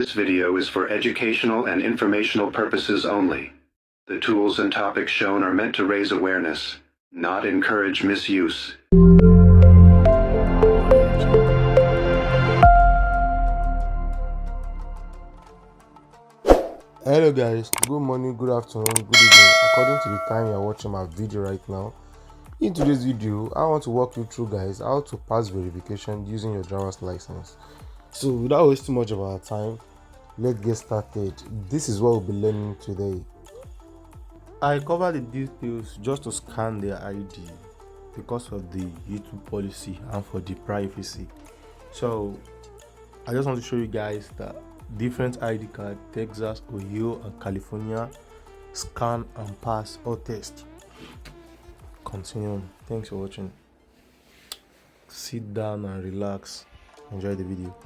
This video is for educational and informational purposes only. The tools and topics shown are meant to raise awareness, not encourage misuse. Hello guys, good morning, good afternoon, good evening, according to the time you are watching my video right now. In today's video, I want to walk you through guys how to pass verification using your driver's license. So without wasting much of our time, let's get started. This is what we'll be learning today. I cover the details just to scan their ID because of the YouTube policy and for the privacy. So I just want to show you guys that different ID card, Texas, Ohio, and California, scan and pass or test. Continue. Thanks for watching. Sit down and relax. Enjoy the video.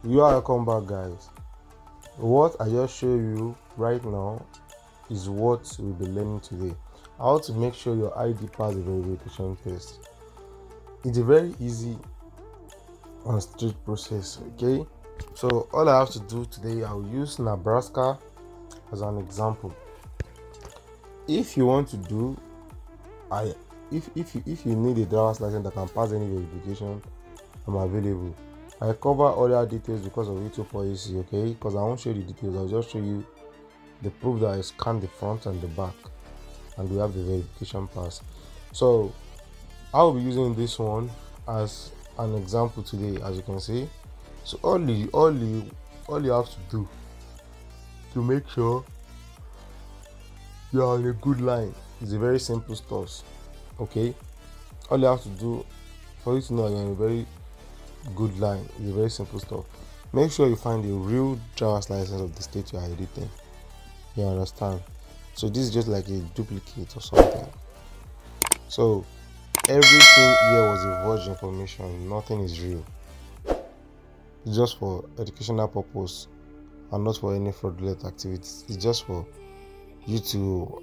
You are welcome back guys. What I just show you right now is what we'll be learning today. How to make sure your ID pass the verification test. It's a very easy and straight process, okay? So all I have to do today, I'll use Nebraska as an example. If you want to do, if you need a driver's license that can pass any verification, I'm available. I cover other details because of YouTube policy, okay? Because I won't show you the details, I'll just show you the proof that I scanned the front and the back, and we have the verification pass. So I'll be using this one as an example today, as you can see. So all you have to do to make sure you are on a good line is a very simple stuff, okay? All you have to do for you to know you're on a very good line is a very simple stuff. Make sure you find a real driver's license of the state you are editing. You understand? So this is just like a duplicate or something. So everything here was a virgin information, nothing is real. It's just for educational purpose and not for any fraudulent activities. It's just for you to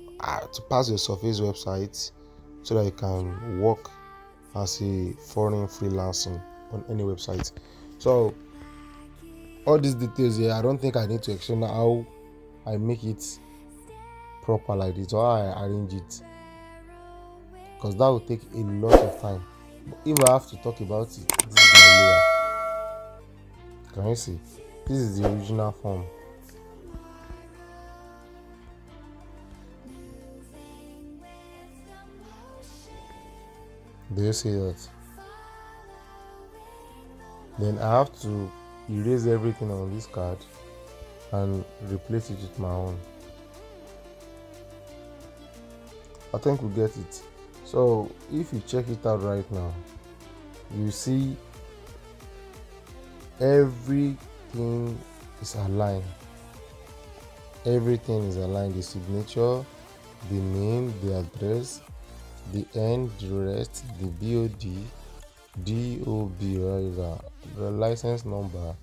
pass your surface website so that you can work as a foreign freelancing on any website. So all these details here, I don't think I need to explain how I make it proper like this or how I arrange it, because that will take a lot of time. But if I have to talk about it, this is my layer. Can you see? This is the original form. Do you see that? Then I have to erase everything on this card and replace it with my own. I think we get it. So if you check it out right now, you see everything is aligned. Everything is aligned. The signature, the name, the address, the end, the rest, the DOB, rather, the license number,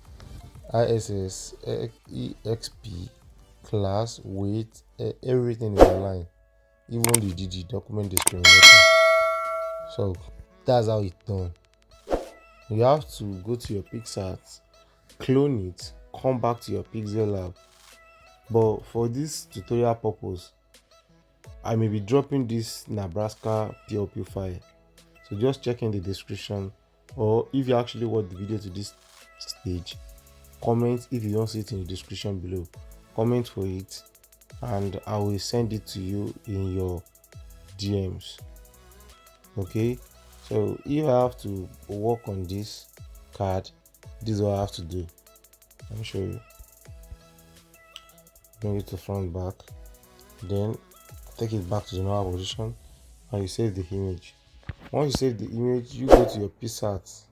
ISS, EXP, class, weight, everything is aligned. Even the DD, document discrimination. So that's how it's done. You have to go to your PicsArt, clone it, come back to your Pixellab. But for this tutorial purpose, I may be dropping this Nebraska PLP file. So just check in the description, or if you actually watch the video to this stage, comment if you don't see it in the description below. Comment for it and I will send it to you in your DMs. Okay, so if I have to work on this card, this is what I have to do. Let me show you. Bring it to front, back, then take it back to the normal position and you save the image. Once you save the image, you go to your PicsArt.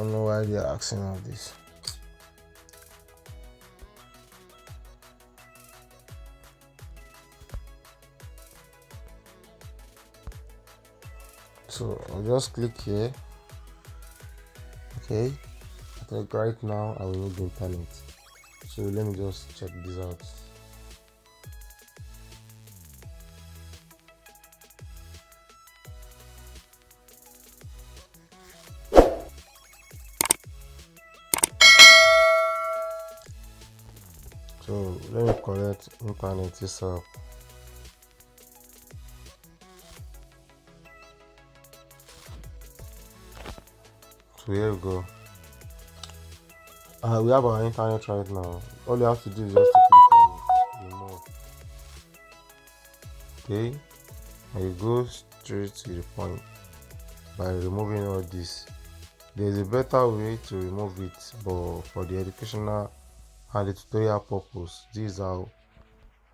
don't know why they're asking all this. So I'll just click here. Okay, like right now I will need the internet. So let me just check this out. So let me connect internet itself. So here we go. We have our internet right now. All you have to do is just to click on remove. Okay, and you go straight to the point by removing all this. There's a better way to remove it, but for the educational and the tutorial purpose, this is how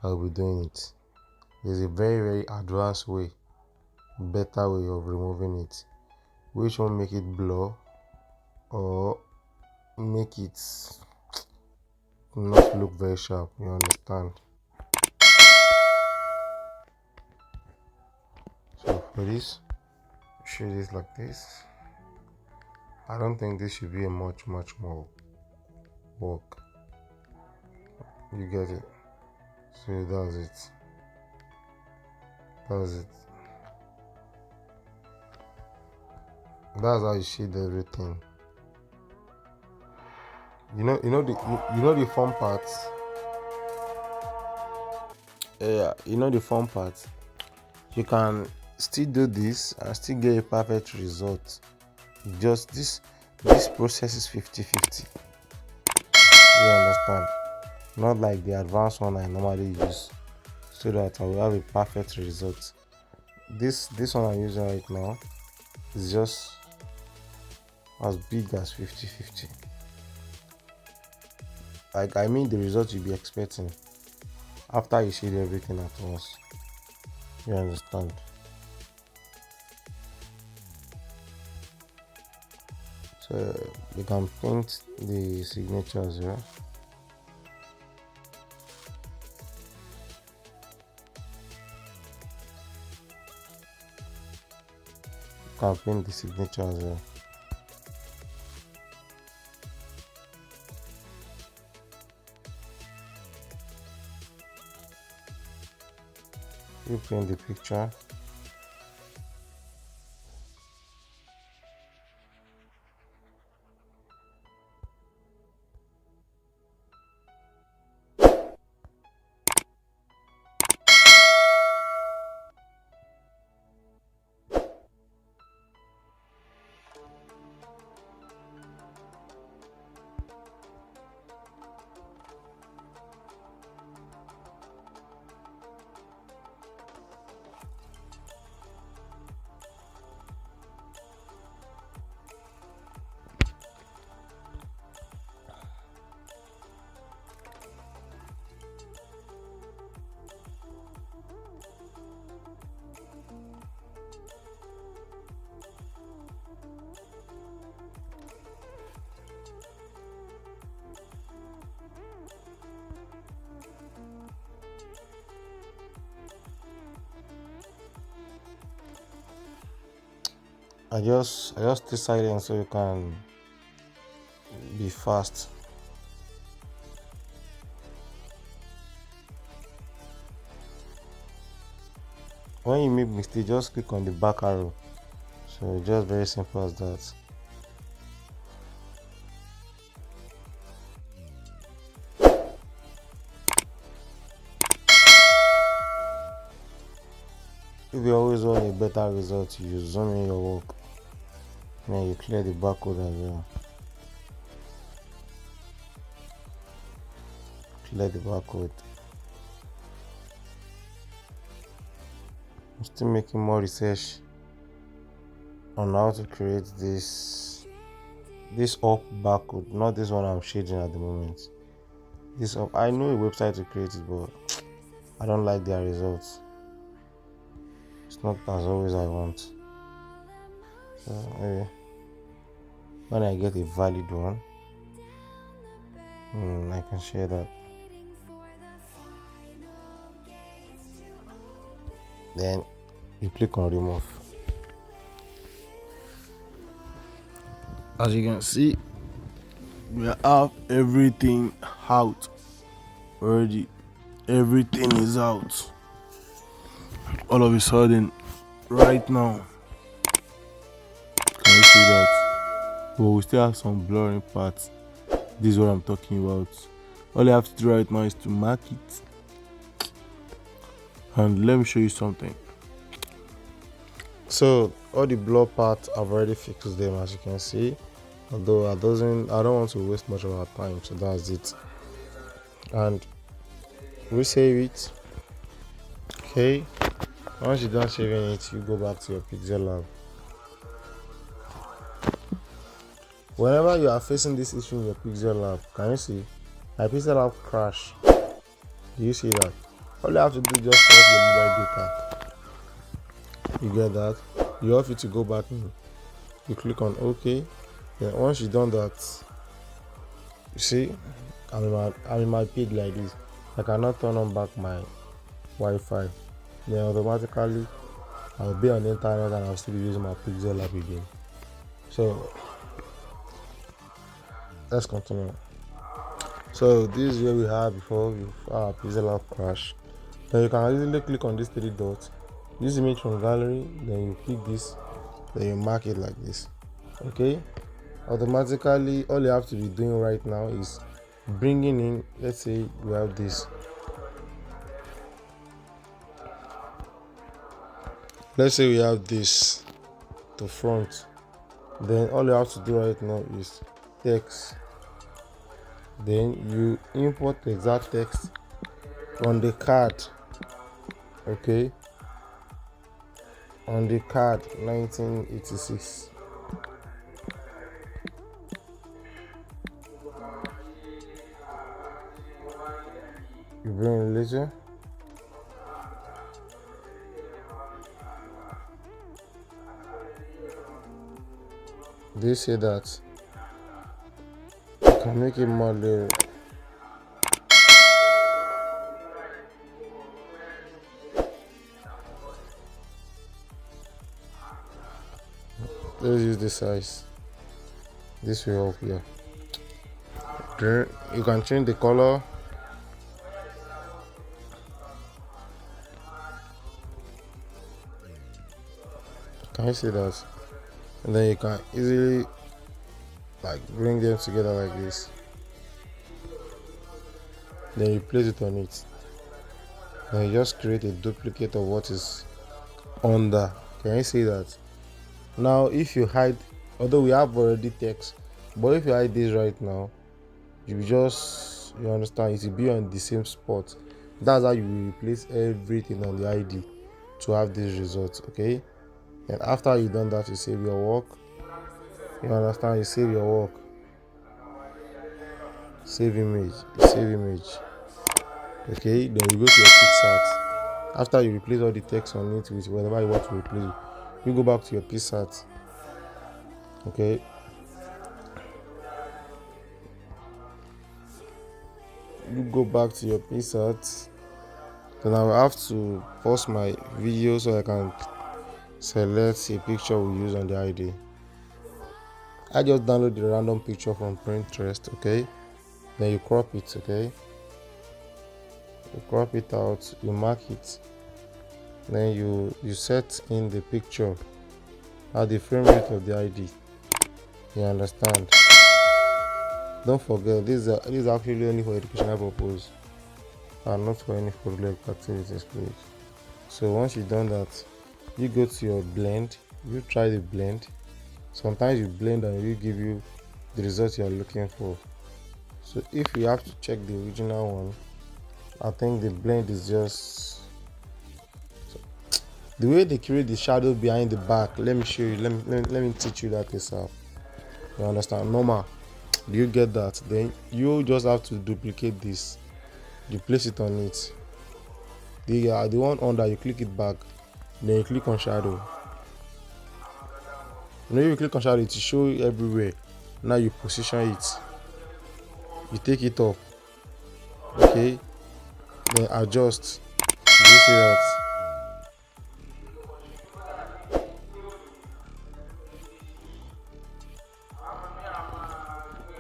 I'll be doing it. There's a very advanced way, better way of removing it, which won't make it blur or make it not look very sharp. You understand? So for this, shade this like this. I don't think this should be a much more work. You get it? So that's it. That's how you shade everything. You know the fun parts. Yeah, you know the fun part. You can still do this and still get a perfect result. Just this process is 50-50. You understand? Not like the advanced one I normally use, so that I will have a perfect result. This one I'm using right now is just as big as 50-50. Like, I mean, the result you'll be expecting after you shade everything at once. You understand? So you can paint the signatures here. You can paint the signatures here. You paint the picture. I just stay silent so you can be fast. When you make mistake, just click on the back arrow. So just very simple as that. If you always want a better result, you zoom in your work. Then you clear the barcode as well. Clear the barcode. I'm still making more research on how to create this up barcode, not this one I'm shading at the moment. This up, I know a website to create it, but I don't like their results. It's not as always I want. So anyway, When I get a valid one, I can share that. Then you click on remove. As you can see, we have everything out already. Everything is out. All of a sudden, right now, can you see that? But we still have some blurring parts. This is what I'm talking about. All you have to do right now is to mark it. And let me show you something. So all the blur parts, I've already fixed them, as you can see. Although I don't want to waste much of our time, so that's it. And we save it. Okay. Once you're done saving it, you go back to your Pixellab. Whenever you are facing this issue in your Pixellab, can you see my Pixellab crash? Do you see that? All you have to do is just off your mobile data. You get that? You have to go back in. You click on OK. Then once you've done that, you see I'm in my page like this. I cannot turn on back my Wi-Fi. Then automatically I'll be on the internet and I'll still be using my Pixellab again. So let's continue. So this is where we have before our Pixellab crash. Then you can easily click on these 3 dots, use image from gallery, then you click this, then you mark it like this. Okay, automatically all you have to be doing right now is bringing in, let's say we have this, to front. Then all you have to do right now is text. Then you import the exact text on the card. Okay, on the card 1986. You bring it later. They say that you can make it more layer. Let's use this size. This will help here. Then you can change the color. Can you see that? And then you can easily bring them together like this. Then you place it on it. Then you just create a duplicate of what is under. Can you see that? Now if you hide, although we have already text, but if you hide this right now, you understand, it will be on the same spot. That's how you will replace everything on the ID to have these results. Okay, and after you've done that, you save your work. You understand, you save your work, save image, okay. Then you go to your PicsArt. After you replace all the text on it with whatever you want to replace, you go back to your PicsArt. Okay, you go back to your PicsArt. Then I will have to pause my video so I can select a picture we use on the ID. I just download the random picture from Pinterest. Okay, then you crop it. Okay, you crop it out, you mark it, then you set in the picture at the frame rate of the ID. You understand? Don't forget, this is actually only for educational purpose and not for any fraudulent activities, please. So once you've done that, you go to your blend, you try the blend. Sometimes you blend and it will give you the result you are looking for. So if you have to check the original one, I think the blend is just the way they create the shadow behind the back. Let me show you, let me teach you that yourself. You understand? Normal. Do you get that? Then you just have to duplicate this, you place it on it. The one under, you click it back, then you click on shadow. When you click on shadow, it will show you everywhere. Now you position it, you take it up, okay, then adjust. Do you see that?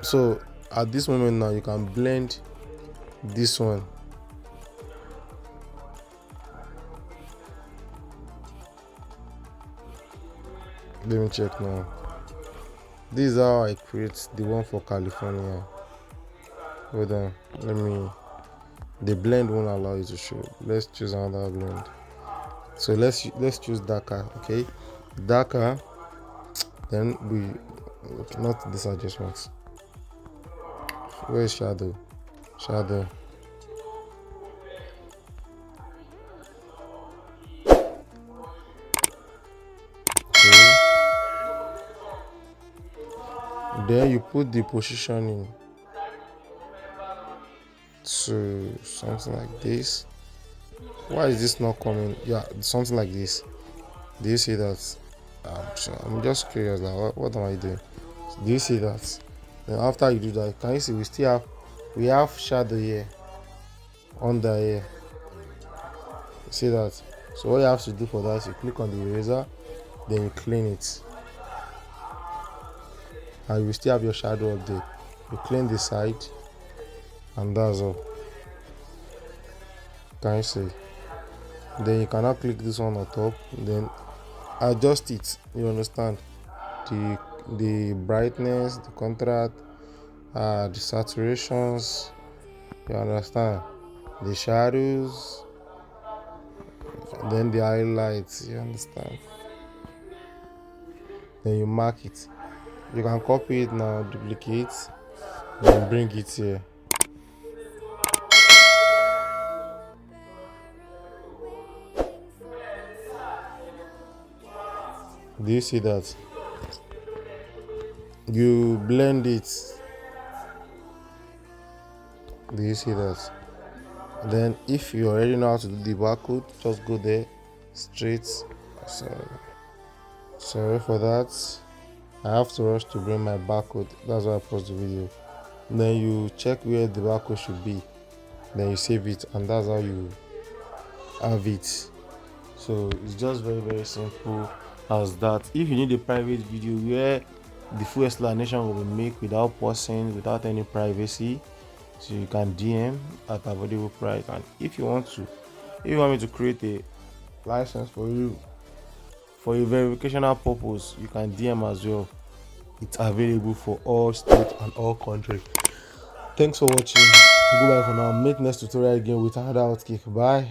So at this moment now you can blend this one. Let me check now. This is how I create the one for California. Hold on, let me. The blend won't allow you to show. Let's choose another blend. So let's choose darker. Okay, darker. Then we okay, not this adjustment. Where is shadow? Shadow. Okay. Then you put the positioning to something like this. Why is this not coming? Yeah, something like this. Do you see that? I'm just curious now. What am I doing? Do you see that? Then after you do that, can you see we have shadow here, under here. See that? So what you have to do for that is you click on the eraser, then you clean it, and you still have your shadow up there. You clean the side, and that's all. Can you see? Then you cannot click this one on top, then adjust it. You understand? The brightness, the contrast, the saturations. You understand? The shadows, then the highlights. You understand? Then you mark it. You can copy it now, duplicate, then bring it here. Do you see that? You blend it. Do you see that? Then if you already know how to do the barcode, just go there straight. Sorry for that. I have to rush to bring my barcode. That's why I paused the video. Then you check where the barcode should be. Then you save it, and that's how you have it. So it's just very simple as that. If you need a private video where the full explanation will be made without pausing, without any privacy, so you can DM at available price. And if you want me to create a license for you for a verificational purpose, you can DM as well. It's available for all states and all countries. Thanks for watching. Goodbye for now. Meet next tutorial again with another outkick. Bye.